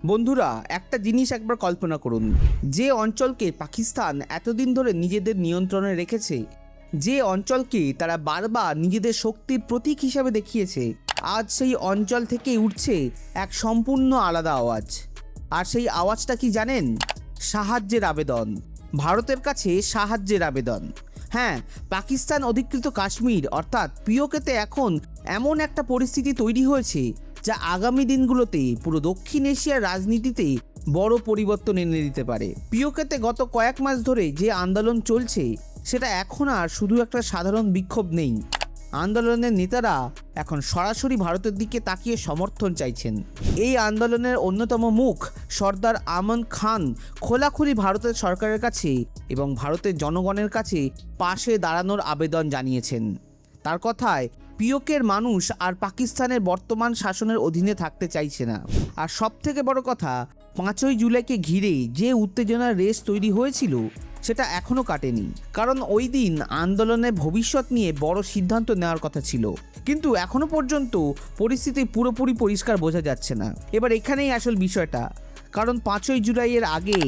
বন্ধুরা, একটা জিনিস একবার কল্পনা করুন, যে অঞ্চলকে পাকিস্তান এতদিন ধরে নিজেদের নিয়ন্ত্রণে রেখেছে, যে অঞ্চলকে তারা বারবার নিজেদের শক্তির প্রতীক হিসাবে দেখিয়েছে, আজ সেই অঞ্চল থেকে উঠছে এক সম্পূর্ণ আলাদা আওয়াজ। আর সেই আওয়াজটা কি জানেন? সাহায্যের আবেদন। ভারতের কাছে সাহায্যের আবেদন। হ্যাঁ, পাকিস্তান অধিকৃত কাশ্মীর অর্থাৎ পিওকেতে এখন এমন একটা পরিস্থিতি তৈরি হয়েছে যা আগামী দিনগুলোতে পুরো দক্ষিণ এশিয়ার রাজনীতিতে বড় পরিবর্তন এনে দিতে পারে। পিওকেতে গত কয়েক মাস ধরে যে আন্দোলন চলছে সেটা এখন আর শুধু একটা সাধারণ বিক্ষোভ নেই। আন্দোলনের নেতারা এখন সরাসরি ভারতের দিকে তাকিয়ে সমর্থন চাইছেন। এই আন্দোলনের অন্যতম মুখ সর্দার আমান খান খোলাখুলি ভারতের সরকারের কাছে এবং ভারতের জনগণের কাছে পাশে দাঁড়ানোর আবেদন জানিয়েছেন। তার কথায় পিওকের মানুষ আর পাকিস্তানের বর্তমান শাসনের অধীনে থাকতে চাইছে না। আর সবথেকে বড় কথা, 5ই জুলাইকে ঘিরে যে উত্তেজনার রেস তৈরি হয়েছিল সেটা এখনও কাটেনি। কারণ ওই দিন আন্দোলনের ভবিষ্যৎ নিয়ে বড় সিদ্ধান্ত নেওয়ার কথা ছিল, কিন্তু এখনও পর্যন্ত পরিস্থিতি পুরোপুরি পরিষ্কার বোঝা যাচ্ছে না। এবার এখানেই আসল বিষয়টা, কারণ 5ই জুলাইয়ের আগে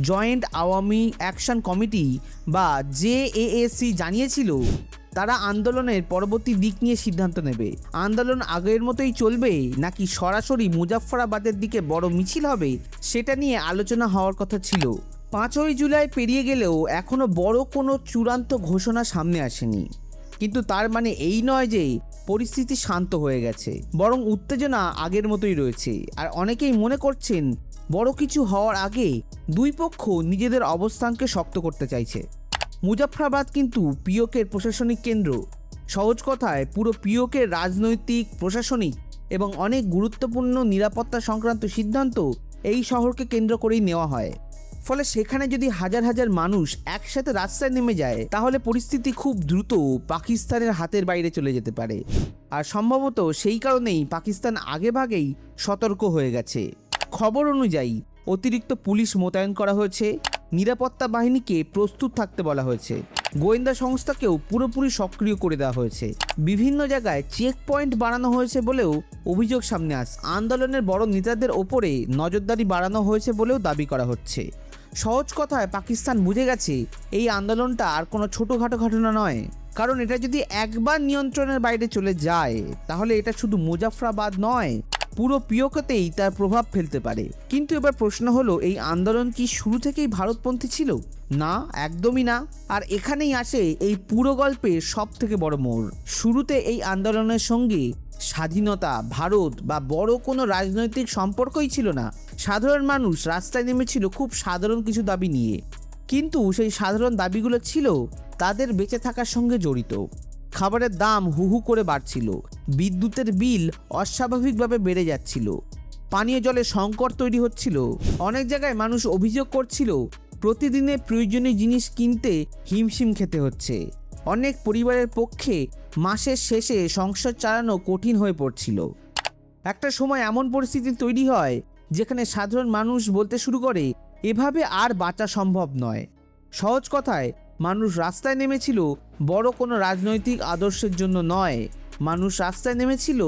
জয়েন্ট আওয়ামী অ্যাকশন কমিটি বা জেএএসি জানিয়েছিল তারা আন্দোলনের পরবর্তী দিক নিয়ে সিদ্ধান্ত নেবে। আন্দোলন আগের মতোই চলবে নাকি সরাসরি মুজাফফরাবাদের দিকে বড় মিছিল হবে সেটা নিয়ে আলোচনা হওয়ার কথা ছিল। 5ই জুলাই পেরিয়ে গেলেও এখনও বড় কোনো চূড়ান্ত ঘোষণা সামনে আসেনি। কিন্তু তার মানে এই নয় যে পরিস্থিতি শান্ত হয়ে গেছে, বরং উত্তেজনা আগের মতোই রয়েছে। আর অনেকেই মনে করছেন বড় কিছু হওয়ার আগে দুই পক্ষ নিজেদের অবস্থানকে শক্ত করতে চাইছে। মুজাফফরাবাদ কিন্তু পিওকের প্রশাসনিক কেন্দ্র। সহজ কথায় পুরো পিওকের রাজনৈতিক, প্রশাসনিক এবং অনেক গুরুত্বপূর্ণ নিরাপত্তা সংক্রান্ত সিদ্ধান্ত এই শহরকে কেন্দ্র করেই নেওয়া হয়। ফলে সেখানে যদি হাজার হাজার মানুষ একসাথে রাস্তায় নেমে যায় তাহলে পরিস্থিতি খুব দ্রুত পাকিস্তানের হাতের বাইরে চলে যেতে পারে। আর সম্ভবত সেই কারণেই পাকিস্তান আগেভাগেই সতর্ক হয়ে গেছে। খবর অনুযায়ী অতিরিক্ত পুলিশ মোতায়েন করা হয়েছে, নিরাপত্তা বাহিনীকে প্রস্তুত থাকতে বলা হয়েছে, গোয়েন্দা সংস্থাকেও পুরোপুরি সক্রিয় করে দেওয়া হয়েছে। বিভিন্ন জায়গায় চেক পয়েন্ট বাড়ানো হয়েছে বলেও অভিযোগ সামনে আসে। আন্দোলনের বড় নেতাদের ওপরে নজরদারি বাড়ানো হয়েছে বলেও দাবি করা হচ্ছে। সহজ কথায় পাকিস্তান বুঝে গেছে এই আন্দোলনটা আর কোনো ছোটোখাটো ঘটনা নয়, কারণ এটা যদি একবার নিয়ন্ত্রণের বাইরে চলে যায় তাহলে এটা শুধু মুজাফফরাবাদ নয়, পুরো পিওকেতেই তার প্রভাব ফেলতে পারে। কিন্তু এবার প্রশ্ন হলো, এই আন্দোলন কি শুরু থেকেই ভারতপন্থী ছিল? না, একদমই না। আর এখানেই আসে এই পুরো গল্পের সব থেকে বড় মোড়। শুরুতে এই আন্দোলনের সঙ্গে স্বাধীনতা, ভারত বা বড় কোনো রাজনৈতিক সম্পর্কই ছিল না। সাধারণ মানুষ রাস্তায় নেমেছিল খুব সাধারণ কিছু দাবি নিয়ে, কিন্তু সেই সাধারণ দাবিগুলো ছিল তাদের বেঁচে থাকার সঙ্গে জড়িত। খাবারের দাম হু হু করে বাড়ছিল, বিদ্যুতের বিল অস্বাভাবিকভাবে বেড়ে যাচ্ছিল, পানীয় জলের সংকট তৈরি হচ্ছিল। অনেক জায়গায় মানুষ অভিযোগ করছিল প্রতিদিনের প্রয়োজনীয় জিনিস কিনতে হিমশিম খেতে হচ্ছে। অনেক পরিবারের পক্ষে মাসের শেষে সংসার চালানো কঠিন হয়ে পড়ছিল। একটা সময় এমন পরিস্থিতি তৈরি হয় যেখানে সাধারণ মানুষ বলতে শুরু করে এভাবে আর বাঁচা সম্ভব নয়। সহজ কথায় মানুষ রাস্তায় নেমেছিল বড় কোনো রাজনৈতিক আদর্শের জন্য নয়, মানুষ রাস্তায় নেমেছিল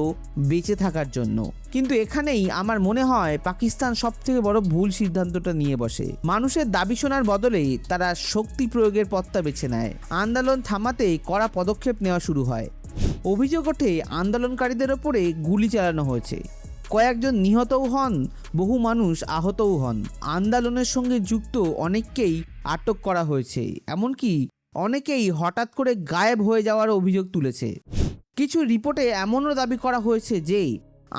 বেঁচে থাকার জন্য। কিন্তু এখানেই আমার মনে হয় পাকিস্তান সবথেকে বড় ভুল সিদ্ধান্তটা নিয়ে বসে। মানুষের দাবি শোনার বদলে তারা শক্তি প্রয়োগের পথটা বেছে নেয়। আন্দোলন থামাতে কড়া পদক্ষেপ নেওয়া শুরু হয়। অভিযোগ ওঠে আন্দোলনকারীদের ওপরে গুলি চালানো হয়েছে, কয়েকজন নিহতও হন, বহু মানুষ আহতও হন। আন্দোলনের সঙ্গে যুক্ত অনেককেই আটক করা হয়েছে, এমনকি অনেকেই হঠাৎ করে গায়েব হয়ে যাওয়ার অভিযোগ তুলেছে। কিছু রিপোর্টে এমনও দাবি করা হয়েছে যে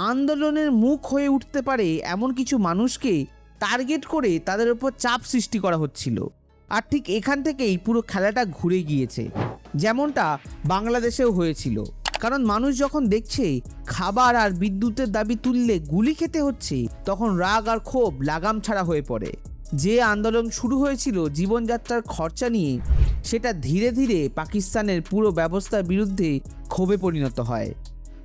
আন্দোলনের মুখ হয়ে উঠতে পারে এমন কিছু মানুষকে টার্গেট করে তাদের উপর চাপ সৃষ্টি করা হচ্ছিল। আর ঠিক এখান থেকেই পুরো খেলাটা ঘুরে গিয়েছে, যেমনটা বাংলাদেশেও হয়েছিল। কারণ মানুষ যখন দেখছে খাবার আর বিদ্যুতের দাবি তুললে গুলি খেতে হচ্ছে, তখন রাগ আর ক্ষোভ লাগাম ছাড়া হয়ে পড়ে। যে আন্দোলন শুরু হয়েছিল জীবনযাত্রার খরচা নিয়ে, সেটা ধীরে ধীরে পাকিস্তানের পুরো ব্যবস্থার বিরুদ্ধে ক্ষোভে পরিণত হয়।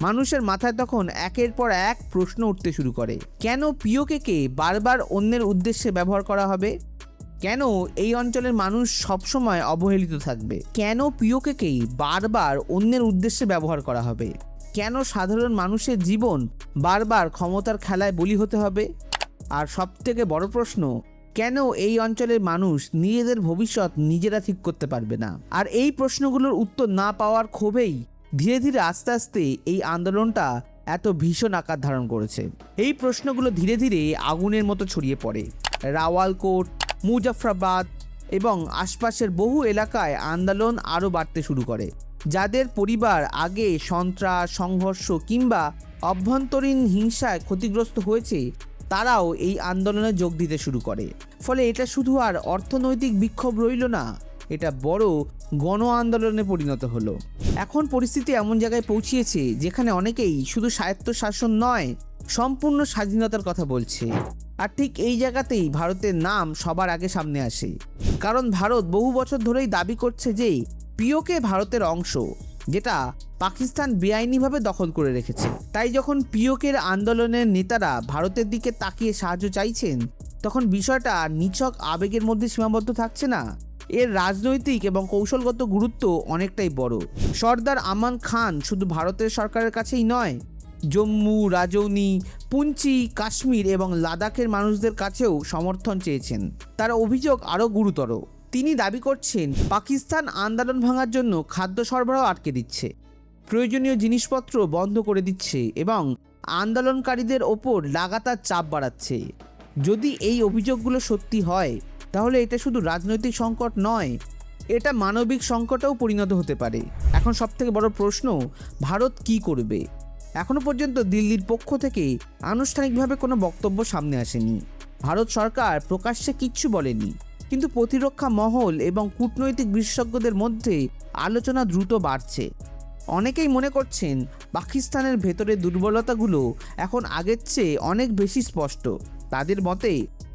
মানুষের মাথায় তখন একের পর এক প্রশ্ন উঠতে শুরু করে, কেন পিওকেকে বারবার অন্যের উদ্দেশ্যে ব্যবহার করা হবে? কেন এই অঞ্চলের মানুষ সবসময় অবহেলিত থাকবে? কেন পিওকেকেই বারবার অন্যের উদ্দেশ্যে ব্যবহার করা হবে? কেন সাধারণ মানুষের জীবন বারবার ক্ষমতার খেলায় বলি হতে হবে? আর সবথেকে বড় প্রশ্ন, কেন এই অঞ্চলের মানুষ নিজেদের ভবিষ্যৎ নিজেরা ঠিক করতে পারবে না? আর এই প্রশ্নগুলোর উত্তর না পাওয়ার ক্ষোভেই ধীরে ধীরে আস্তে আস্তে এই আন্দোলনটা এত ভীষণ আকার ধারণ করেছে। এই প্রশ্নগুলো ধীরে ধীরে আগুনের মতো ছড়িয়ে পড়ে। রাওয়ালকোট, মুজাফরাবাদ এবং আশপাশের বহু এলাকায় আন্দোলন আরও বাড়তে শুরু করে। যাদের পরিবার আগে সন্ত্রাস, সংঘর্ষ কিংবা অভ্যন্তরীণ হিংসায় ক্ষতিগ্রস্ত হয়েছে, তারাও এই আন্দোলনে যোগ দিতে শুরু করে। ফলে এটা শুধু আর অর্থনৈতিক বিক্ষোভ রইল না, এটা বড় গণ আন্দোলনে পরিণত হলো। এখন পরিস্থিতি এমন জায়গায় পৌঁছিয়েছে যেখানে অনেকেই শুধু স্বায়ত্তশাসন নয়, সম্পূর্ণ স্বাধীনতার কথা বলছে। আর ঠিক এই জায়গাতেই ভারতের নাম সবার আগে সামনে আসে। কারণ ভারত বহু বছর ধরেই দাবি করছে যে পিওকে ভারতের অংশ, যেটা পাকিস্তান বেআইনিভাবে দখল করে রেখেছে। তাই যখন পিওকের আন্দোলনের নেতারা ভারতের দিকে তাকিয়ে সাহায্য চাইছেন, তখন বিষয়টা নিছক আবেগের মধ্যে সীমাবদ্ধ থাকছে না, এর রাজনৈতিক এবং কৌশলগত গুরুত্ব অনেকটাই বড়। সর্দার আমান খান শুধু ভারতের সরকারের কাছেই নয়, জম্মু, রাজৌরি, পুঞ্চি, কাশ্মীর এবং লাদাখের মানুষদের কাছেও সমর্থন চেয়েছেন। তার অভিযোগ আরও গুরুতর। তিনি দাবি করছেন পাকিস্তান আন্দোলন ভাঙার জন্য খাদ্য সরবরাহ আটকে দিচ্ছে, প্রয়োজনীয় জিনিসপত্র বন্ধ করে দিচ্ছে এবং আন্দোলনকারীদের ওপর লাগাতার চাপ বাড়াচ্ছে। যদি এই অভিযোগগুলো সত্যি হয়, তাহলে এটা শুধু রাজনৈতিক সংকট নয়, এটা মানবিক সংকটেও পরিণত হতে পারে। এখন সবথেকে বড় প্রশ্ন, ভারত কি করবে? এখনও পর্যন্ত দিল্লির পক্ষ থেকে আনুষ্ঠানিকভাবে কোনো বক্তব্য সামনে আসেনি। ভারত সরকার প্রকাশ্যে কিচ্ছু বলেনি, কিন্তু প্রতিরক্ষা মহল এবং কূটনৈতিক বিশেষজ্ঞদের মধ্যে আলোচনা দ্রুত বাড়ছে। অনেকেই মনে করছেন পাকিস্তানের ভেতরে দুর্বলতাগুলো এখন আগের চেয়ে অনেক বেশি স্পষ্ট। তাদের মতে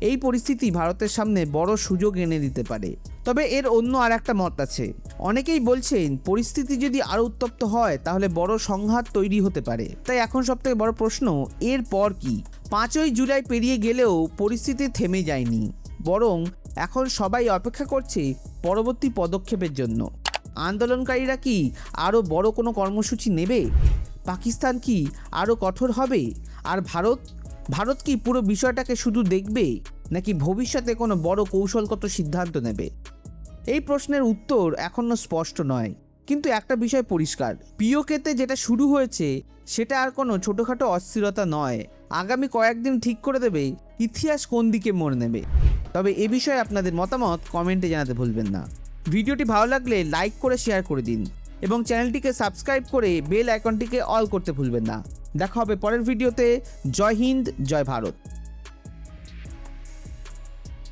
এই পরিস্থিতি ভারতের সামনে বড় সুযোগ এনে দিতে পারে। তবে এর অন্য আর একটা মত আছে। অনেকেই বলছেন পরিস্থিতি যদি আরও উত্তপ্ত হয়, তাহলে বড় সংঘাত তৈরি হতে পারে। তাই এখন সবথেকে বড় প্রশ্ন, এর পর কি? 5ই জুলাই পেরিয়ে গেলেও পরিস্থিতি থেমে যায়নি, বরং এখন সবাই অপেক্ষা করছে পরবর্তী পদক্ষেপের জন্য। আন্দোলনকারীরা কি আরও বড় কোনো কর্মসূচি নেবে? পাকিস্তান কি আরও কঠোর হবে? আর ভারত কি পুরো বিষয়টাকে শুধু দেখবে, নাকি ভবিষ্যতে কোনো বড় কৌশলগত সিদ্ধান্ত নেবে? এই প্রশ্নের উত্তর এখনও স্পষ্ট নয়, কিন্তু একটা বিষয় পরিষ্কার, পিওকেতে যেটা শুরু হয়েছে সেটা আর কোনো ছোটোখাটো অস্থিরতা নয়। আগামী কয়েকদিন ঠিক করে দেবে ইতিহাস কোন দিকে মোড় নেবে। তবে এ বিষয়ে আপনাদের মতামত কমেন্টে জানাতে ভুলবেন না। ভিডিওটি ভালো লাগলে লাইক করে শেয়ার করে দিন এবং চ্যানেলটিকে সাবস্ক্রাইব করে বেল আইকনটিকে অল করতে ভুলবেন না। দেখা হবে পরের ভিডিওতে। জয় হিন্দ, জয় ভারত।